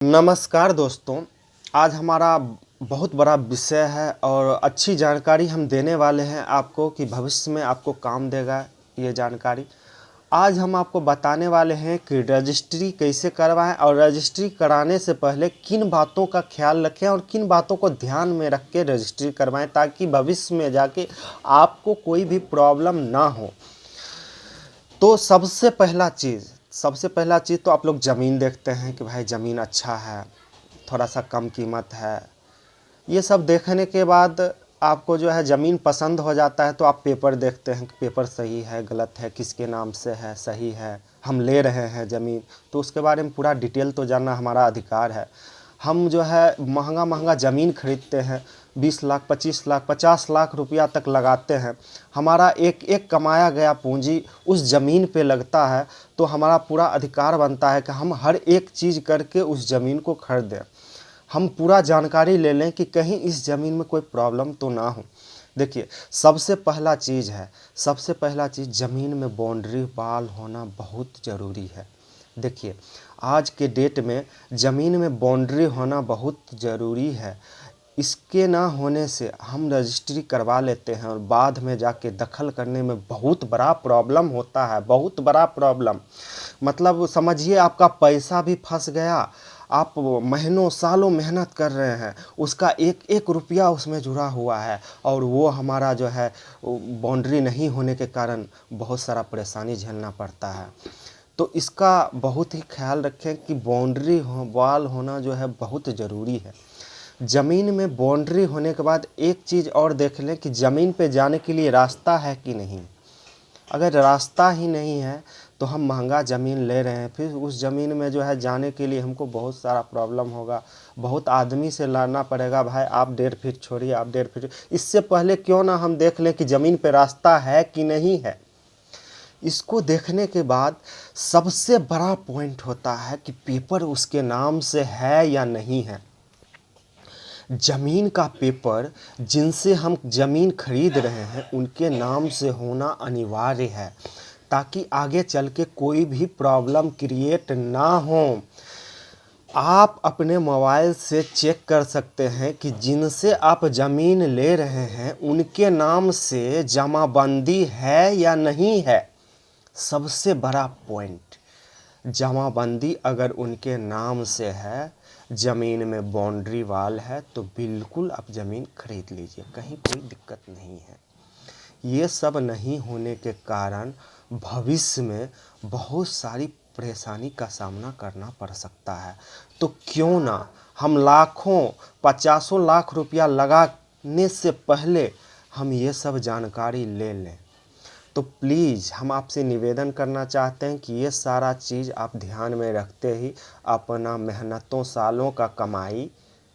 नमस्कार दोस्तों। आज हमारा बहुत बड़ा विषय है और अच्छी जानकारी हम देने वाले हैं आपको कि भविष्य में आपको काम देगा ये जानकारी। आज हम आपको बताने वाले हैं कि रजिस्ट्री कैसे करवाएं और रजिस्ट्री कराने से पहले किन बातों का ख्याल रखें और किन बातों को ध्यान में रख के रजिस्ट्री करवाएं ताकि भविष्य में जाके आपको कोई भी प्रॉब्लम ना हो। तो सबसे पहला चीज़ तो आप लोग ज़मीन देखते हैं कि भाई ज़मीन अच्छा है, थोड़ा सा कम कीमत है। ये सब देखने के बाद आपको जो है ज़मीन पसंद हो जाता है तो आप पेपर देखते हैं कि पेपर सही है, गलत है, किसके नाम से है, सही है, हम ले रहे हैं ज़मीन, तो उसके बारे में पूरा डिटेल तो जानना हमारा अधिकार है। हम जो है महंगा ज़मीन खरीदते हैं, 20 लाख, 25 लाख, 50 लाख रुपया तक लगाते हैं। हमारा एक एक कमाया गया पूंजी उस ज़मीन पे लगता है, तो हमारा पूरा अधिकार बनता है कि हम हर एक चीज़ करके उस ज़मीन को खरीदें। हम पूरा जानकारी ले लें कि कहीं इस ज़मीन में कोई प्रॉब्लम तो ना हो। देखिए, सबसे पहला चीज़ ज़मीन में बाउंड्री वाल होना बहुत ज़रूरी है। देखिए, आज के डेट में ज़मीन में बाउंड्री होना बहुत ज़रूरी है। इसके ना होने से हम रजिस्ट्री करवा लेते हैं और बाद में जाके दखल करने में बहुत बड़ा प्रॉब्लम होता है, बहुत बड़ा प्रॉब्लम। मतलब समझिए आपका पैसा भी फंस गया, आप महीनों सालों मेहनत कर रहे हैं, उसका एक एक रुपया उसमें जुड़ा हुआ है और वो हमारा जो है बाउंड्री नहीं होने के कारण बहुत सारा परेशानी झेलना पड़ता है। तो इसका बहुत ही ख्याल रखें कि बाउंड्री वाल होना जो है बहुत ज़रूरी है। ज़मीन में बाउंड्री होने के बाद एक चीज़ और देख लें कि ज़मीन पे जाने के लिए रास्ता है कि नहीं। अगर रास्ता ही नहीं है तो हम महंगा ज़मीन ले रहे हैं, फिर उस ज़मीन में जो है जाने के लिए हमको बहुत सारा प्रॉब्लम होगा, बहुत आदमी से लड़ना पड़ेगा, भाई आप 1.5 फीट छोड़िए, आप 1.5 फीट। इससे पहले क्यों ना हम देख लें कि ज़मीन पे रास्ता है कि नहीं है। इसको देखने के बाद सबसे बड़ा पॉइंट होता है कि पेपर उसके नाम से है या नहीं है। ज़मीन का पेपर जिनसे हम ज़मीन खरीद रहे हैं उनके नाम से होना अनिवार्य है, ताकि आगे चल के कोई भी प्रॉब्लम क्रिएट ना हो। आप अपने मोबाइल से चेक कर सकते हैं कि जिनसे आप ज़मीन ले रहे हैं उनके नाम से जमाबंदी है या नहीं है। सबसे बड़ा पॉइंट, जमाबंदी अगर उनके नाम से है, ज़मीन में बाउंड्री वाल है, तो बिल्कुल आप ज़मीन खरीद लीजिए, कहीं कोई दिक्कत नहीं है। ये सब नहीं होने के कारण भविष्य में बहुत सारी परेशानी का सामना करना पड़ सकता है। तो क्यों ना हम लाखों, 50 लाख रुपया लगाने से पहले हम ये सब जानकारी ले लें। तो प्लीज़ हम आपसे निवेदन करना चाहते हैं कि ये सारा चीज़ आप ध्यान में रखते ही अपना मेहनतों सालों का कमाई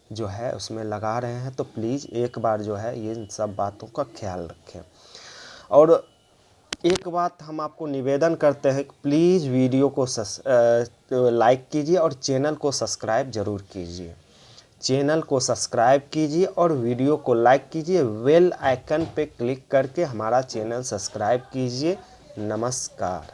जो है उसमें लगा रहे हैं, तो प्लीज़ एक बार जो है ये इन सब बातों का ख्याल रखें। और एक बात हम आपको निवेदन करते हैं कि प्लीज़ वीडियो को लाइक कीजिए और चैनल को सब्सक्राइब ज़रूर कीजिए। चैनल को सब्सक्राइब कीजिए और वीडियो को लाइक कीजिए, बेल आइकन पे क्लिक करके हमारा चैनल सब्सक्राइब कीजिए। नमस्कार।